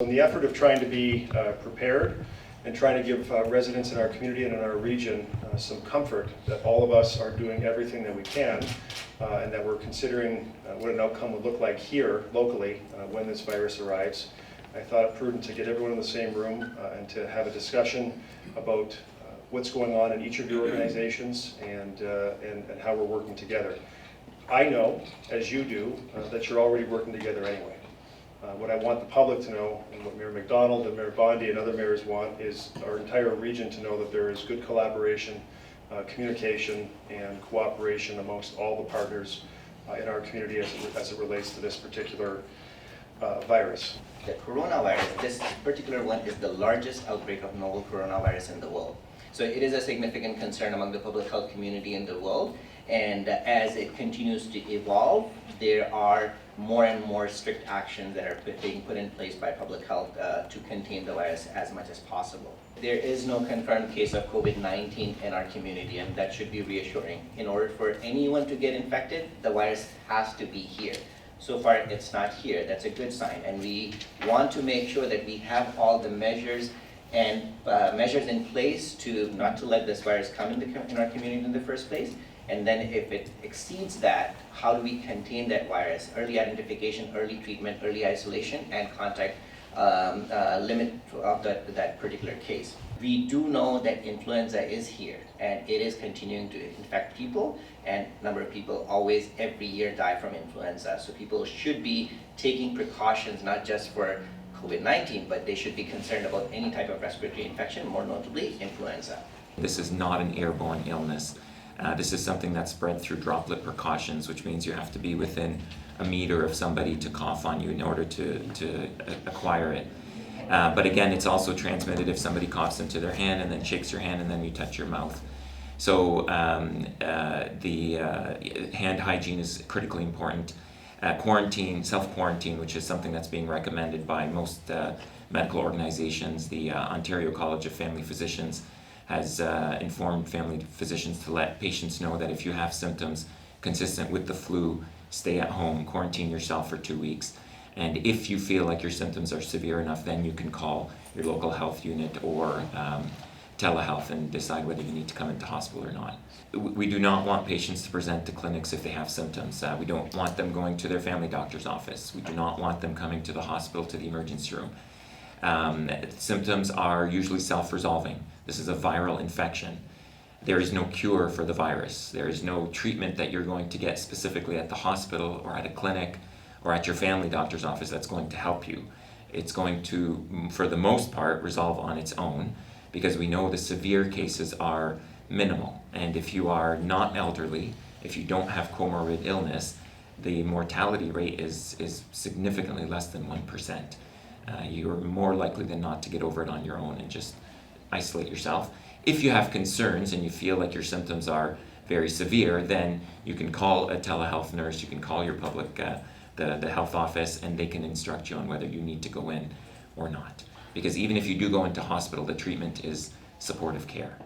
In the effort of trying to be prepared and trying to give residents in our community and in our region some comfort that all of us are doing everything that we can and that we're considering what an outcome would look like here locally when this virus arrives, I thought it prudent to get everyone in the same room and to have a discussion about what's going on in each of your organizations and how we're working together. I know, as you do, that you're already working together anyway. What I want the public to know, and what Mayor McDonald and Mayor Bondi and other mayors want, is our entire region to know that there is good collaboration, communication, and cooperation amongst all the partners in our community as it relates to this particular virus. The coronavirus, this particular one, is the largest outbreak of novel coronavirus in the world. So it is a significant concern among the public health community in the world, and as it continues to evolve, there are more and more strict actions that are being put in place by public health to contain the virus as much as possible. There is no confirmed case of COVID-19 in our community, and that should be reassuring. In order for anyone to get infected, the virus has to be here. So far, it's not here. That's a good sign, and we want to make sure that we have all the measures and measures in place to not to let this virus come in our community in the first place. And then if it exceeds that, how do we contain that virus? Early identification, early treatment, early isolation, and contact limit of that particular case. We do know that influenza is here, and it is continuing to infect people, and a number of people always every year die from influenza. So people should be taking precautions, not just for COVID-19, but they should be concerned about any type of respiratory infection, more notably influenza. This is not an airborne illness. This is something that's spread through droplet precautions, which means you have to be within a meter of somebody to cough on you in order to acquire it. But again, it's also transmitted if somebody coughs into their hand and then shakes your hand and then you touch your mouth. So the hand hygiene is critically important. Quarantine, self-quarantine, which is something that's being recommended by most medical organizations. The Ontario College of Family Physicians has informed family physicians to let patients know that if you have symptoms consistent with the flu, stay at home, quarantine yourself for 2 weeks. And if you feel like your symptoms are severe enough, then you can call your local health unit or telehealth and decide whether you need to come into hospital or not. We do not want patients to present to clinics if they have symptoms. We don't want them going to their family doctor's office. We do not want them coming to the hospital, to the emergency room. Symptoms are usually self-resolving. This is a viral infection. There is no cure for the virus. There is no treatment that you're going to get specifically at the hospital or at a clinic or at your family doctor's office that's going to help you. It's going to, for the most part, resolve on its own because we know the severe cases are minimal. And if you are not elderly, if you don't have comorbid illness, the mortality rate is significantly less than 1%. You're more likely than not to get over it on your own and just isolate yourself. If you have concerns and you feel like your symptoms are very severe, then you can call a telehealth nurse, you can call your public, the health office, and they can instruct you on whether you need to go in or not. Because even if you do go into hospital, the treatment is supportive care.